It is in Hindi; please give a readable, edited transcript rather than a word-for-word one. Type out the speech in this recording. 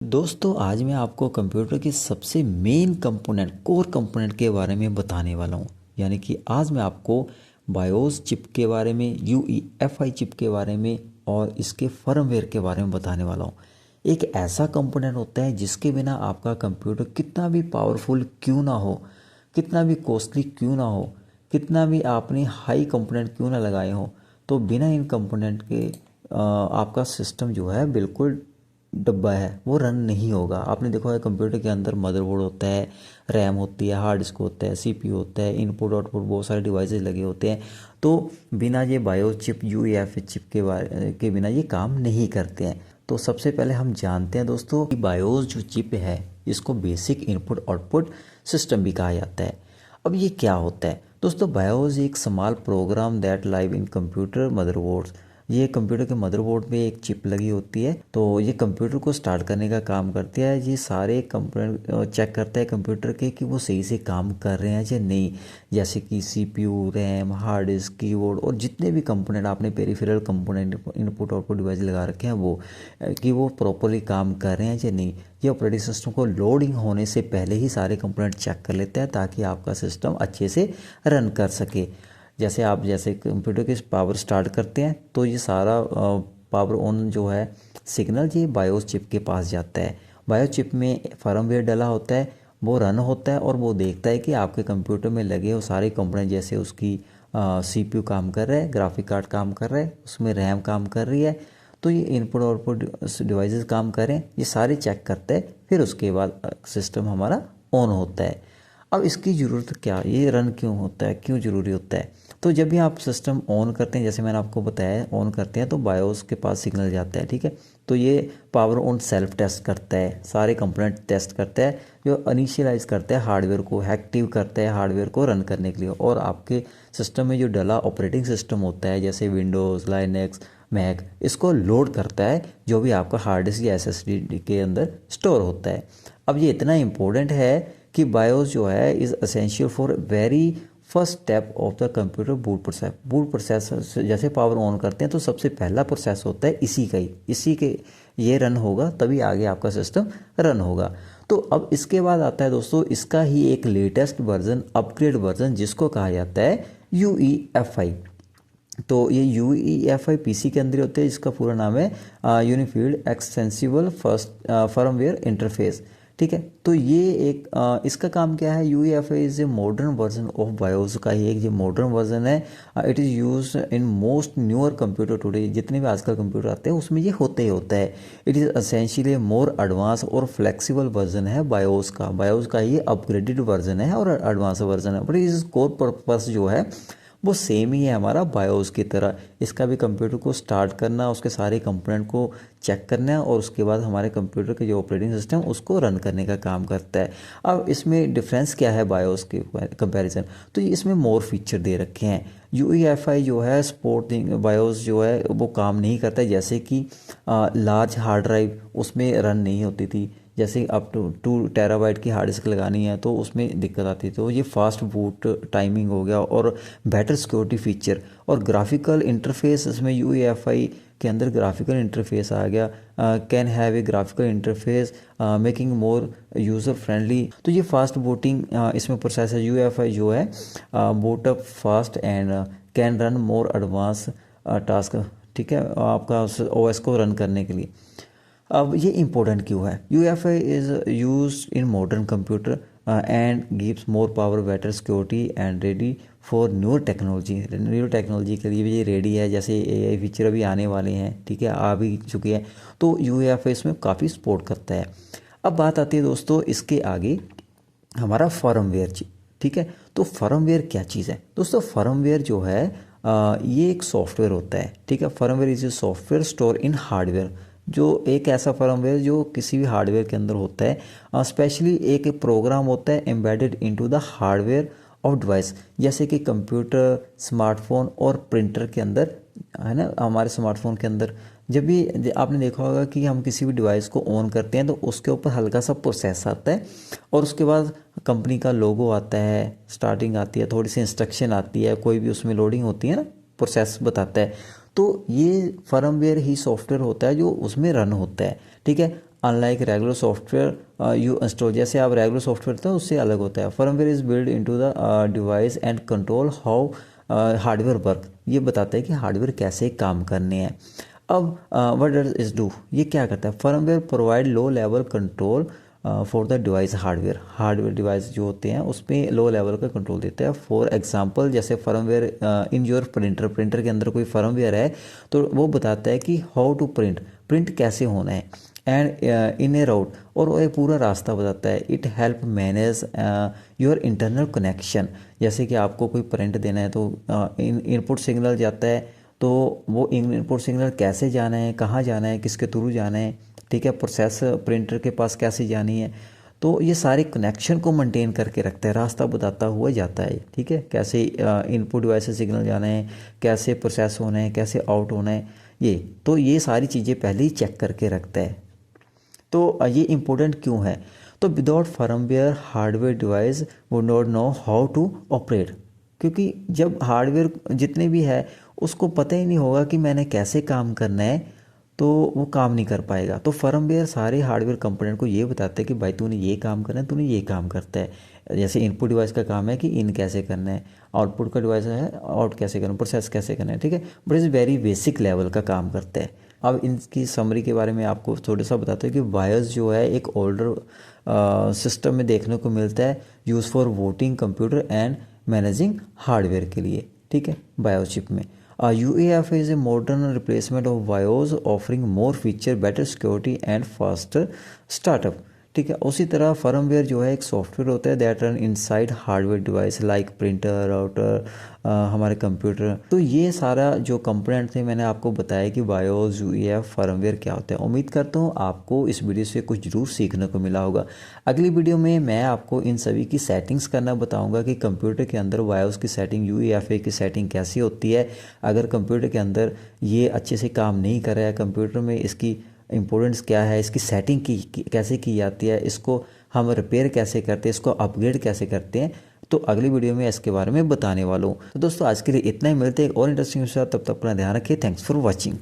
दोस्तों आज मैं आपको कंप्यूटर के सबसे मेन कंपोनेंट कोर कंपोनेंट के बारे में बताने वाला हूँ। यानी कि आज मैं आपको बायोस चिप के बारे में, यूईएफआई चिप के बारे में और इसके फर्मवेयर के बारे में बताने वाला हूँ। एक ऐसा कंपोनेंट होता है जिसके बिना आपका कंप्यूटर कितना भी पावरफुल क्यों ना हो, कितना भी कॉस्टली क्यों ना हो, कितना भी आपने हाई कंपोनेंट क्यों ना लगाए हो, तो बिना इन कंपोनेंट के आपका सिस्टम जो है बिल्कुल डब्बा है, वो रन नहीं होगा। आपने देखा है कंप्यूटर के अंदर मदरबोर्ड होता है, रैम होती है, हार्ड डिस्क होता है, सीपीयू होता है, इनपुट आउटपुट बहुत सारे डिवाइसेस लगे होते हैं। तो बिना ये बायोस चिप, यूईएफआई चिप के बिना ये काम नहीं करते हैं। तो सबसे पहले हम जानते हैं दोस्तों कि बायोस जो चिप है इसको बेसिक इनपुट आउटपुट सिस्टम भी कहा जाता है। अब ये क्या होता है दोस्तों? बायोस एक small program that live in computer motherboards. ये कंप्यूटर के मदरबोर्ड में एक चिप लगी होती है, तो ये कंप्यूटर को स्टार्ट करने का काम करती है। ये सारे कंपोनेंट चेक करता है कंप्यूटर के कि वो सही से काम कर रहे हैं या नहीं, जैसे कि CPU, RAM, hard disk, keyboard और जितने भी कंपोनेंट आपने peripheral component, input output device लगा रखे हैं वो कि वो प्रॉपरली काम कर रहे हैं या नहीं। ये ऑपरेटिंग सिस्टम को लोडिंग होने से पहले ही सारे कंपोनेंट चेक कर लेता है ताकि आपका सिस्टम अच्छे से रन कर सके। जैसे कंप्यूटर के पावर स्टार्ट करते हैं तो ये सारा पावर ऑन जो है सिग्नल ये बायोस चिप के पास जाता है। बायोस चिप में फर्मवेयर डला होता है, वो रन होता है और वो देखता है कि आपके कंप्यूटर में लगे वो सारे कंपोनेंट, जैसे उसकी सीपीयू काम कर रहा है, ग्राफिक कार्ड काम कर रहा है, उसमें रैम काम कर रही है, तो ये इनपुट आउटपुट डिवाइसेस काम करें, ये सारे चेक करता है। फिर उसके बाद सिस्टम हमारा ऑन होता है। अब इसकी ज़रूरत क्या, ये रन क्यों होता है, क्यों ज़रूरी होता है? तो जब भी आप सिस्टम ऑन करते हैं, जैसे मैंने आपको बताया, ऑन करते हैं तो बायोस के पास सिग्नल जाता है, ठीक है। तो ये पावर ऑन सेल्फ टेस्ट करता है, सारे कंपोनेंट टेस्ट करता है, जो इनिशियलाइज करता है हार्डवेयर को, एक्टिव करता है हार्डवेयर को रन करने के लिए। और आपके सिस्टम में जो डला ऑपरेटिंग सिस्टम होता है, जैसे विंडोज़, लाइनक्स, मैक, इसको लोड करता है जो भी आपका हार्ड डिस्क या एसएसडी के अंदर स्टोर होता है। अब ये इतना इम्पोर्टेंट है कि बायोस जो है is essential for very first step of the computer boot process. Boot process जैसे पावर ऑन करते हैं तो सबसे पहला प्रोसेस होता है इसी के ये रन होगा तभी आगे आपका सिस्टम रन होगा। तो अब इसके बाद आता है दोस्तों इसका ही एक लेटेस्ट वर्जन, अपग्रेड वर्जन, जिसको कहा जाता है यूईएफआई। तो ये यूईएफआई पीसी के अंदर होते हैं, जिसका पूरा नाम है unified extensible first firmware interface, ठीक है। तो ये एक इसका काम क्या है? UEFI is a modern version of BIOS का ही एक ये मॉडर्न वर्जन है। It is use in most newer computer today. जितने भी आजकल कंप्यूटर आते हैं उसमें ये होते ही होता है। It is essentially more advance और फ्लेक्सिबल वर्जन है बायोस का। बायोस का ये अपग्रेडेड वर्जन है और एडवांस वर्जन है, बट इस कोर पर्पस जो है वो सेम ही है हमारा बायोस की तरह। इसका भी कंप्यूटर को स्टार्ट करना, उसके सारे कंपोनेंट को चेक करना है और उसके बाद हमारे कंप्यूटर के जो ऑपरेटिंग सिस्टम उसको रन करने का काम करता है। अब इसमें डिफरेंस क्या है बायोस के कंपैरिजन? तो इसमें मोर फीचर दे रखे हैं। यूईएफआई जो है सपोर्टिंग बायोस जो है वो काम नहीं करता है, जैसे कि लार्ज हार्ड ड्राइव उसमें रन नहीं होती थी। जैसे अप टू 2 टेराबाइट की हार्ड डिस्क लगानी है तो उसमें दिक्कत आती थी। तो ये फास्ट बूट टाइमिंग हो गया और बेटर सिक्योरिटी फीचर और ग्राफिकल इंटरफेस, इसमें यूईएफआई के अंदर ग्राफिकल इंटरफेस आ गया। Can have a graphical interface making more user friendly. तो ये फास्ट बूटिंग इसमें प्रोसेस है। यूईएफआई जो है boot up fast and can run more advance task, ठीक है, आपका ओएस को रन करने के लिए। अब ये इम्पोर्टेंट क्यों है? UFI is use in modern computer and gives more power, better security and ready for new technology. New technology के लिए भी ये रेडी है, जैसे एआई फीचर अभी आने वाले हैं, ठीक है, आ भी चुके हैं। तो यूएफआई इसमें काफ़ी सपोर्ट करता है। अब बात आती है दोस्तों इसके आगे हमारा फर्मवेयर, ठीक है। तो फर्मवेयर क्या चीज़ है दोस्तों? फर्मवेयर जो है ये एक सॉफ्टवेयर होता है, ठीक है। Firmware is a software store in hardware, जो एक ऐसा फर्मवेयर जो किसी भी हार्डवेयर के अंदर होता है। स्पेशली एक प्रोग्राम होता है embedded into the hardware of device, जैसे कि कंप्यूटर, स्मार्टफोन और प्रिंटर के अंदर, है ना। हमारे स्मार्टफोन के अंदर जब भी आपने देखा होगा कि हम किसी भी डिवाइस को ऑन करते हैं तो उसके ऊपर हल्का सा प्रोसेस आता है और उसके बाद कंपनी का लोगो आता है, स्टार्टिंग आती है, थोड़ी सी इंस्ट्रक्शन आती है, कोई भी उसमें लोडिंग होती है ना, प्रोसेस बताता है। तो ये फर्मवेयर ही सॉफ्टवेयर होता है जो उसमें रन होता है, ठीक है। Unlike regular software you install, जैसे आप रेगुलर सॉफ्टवेयर होता है उससे अलग होता है। Firmware is build into the device and control how hardware work, ये बताता है कि हार्डवेयर कैसे काम करने हैं। अब व्हाट डज इज डू, ये क्या करता है? Firmware provide low level control for the device hardware device जो होते हैं उसमें लो लेवल का कंट्रोल देता है। फॉर एग्जांपल जैसे फर्मवेयर इन योर प्रिंटर के अंदर कोई फर्मवेयर है तो वो बताता है कि हाउ टू प्रिंट कैसे होना है, एंड इन ए राउट, और वो पूरा रास्ता बताता है। It help manage your internal connection, जैसे कि आपको कोई प्रिंट देना है तो इनपुट सिग्नल जाता है, तो वो इनपुट सिग्नल कैसे जाना है, कहाँ जाना है, किसके थ्रू जाना है, ठीक है, प्रोसेस प्रिंटर के पास कैसे जानी है, तो ये सारे कनेक्शन को मेंटेन करके रखता है, रास्ता बताता हुआ जाता है, ठीक है, कैसे इनपुट डिवाइस से सिग्नल जाना है, कैसे प्रोसेस होना है, कैसे आउट होना है, ये सारी चीज़ें पहले ही चेक करके रखता है। तो ये इम्पोर्टेंट क्यों है? तो without firmware hardware device would not know how to operate, क्योंकि जब हार्डवेयर जितने भी है उसको पता ही नहीं होगा कि मैंने कैसे काम करना है, तो वो काम नहीं कर पाएगा। तो फर्मवेयर सारे हार्डवेयर कंपोनेंट को ये बताते हैं कि भाई तूने ये काम करना है, तूने ये काम करता है। जैसे इनपुट डिवाइस का काम है कि इन कैसे करना है, आउटपुट का डिवाइस है आउट कैसे करना है, प्रोसेस कैसे करना है, ठीक है, बट इस वेरी बेसिक लेवल का काम करता है। अब इनकी समरी के बारे में आपको थोड़ा सा बताते हैं कि बायोस जो है एक ओल्डर सिस्टम में देखने को मिलता है, use for voting computer and managing hardware के लिए, ठीक है, बायोस चिप में। UEFI is a modern replacement of BIOS offering more feature, better security and faster startup, ठीक है। उसी तरह फर्मवेयर जो है एक सॉफ्टवेयर होता है that run inside hardware device like printer, router, हमारे कंप्यूटर। तो ये सारा जो कंपोनेंट थे मैंने आपको बताया कि बायोस, UEFI, फर्मवेयर क्या होता है। उम्मीद करता हूँ आपको इस वीडियो से कुछ जरूर सीखने को मिला होगा। अगली वीडियो में मैं आपको इन सभी की सेटिंग्स करना बताऊँगा कि कंप्यूटर के अंदर बायोस की सेटिंग, UEFI की सेटिंग कैसी होती है। अगर कंप्यूटर के अंदर ये अच्छे से काम नहीं कर रहा है, कंप्यूटर में इसकी इम्पोर्टेंस क्या है, इसकी सेटिंग कैसे की जाती है, इसको हम रिपेयर कैसे करते हैं, इसको अपग्रेड कैसे करते हैं, तो अगली वीडियो में इसके बारे में बताने वाला हूँ। तो दोस्तों आज के लिए इतना ही, मिलते हैं एक और इंटरेस्टिंग के साथ, तब तक अपना ध्यान रखिए। Thanks for watching.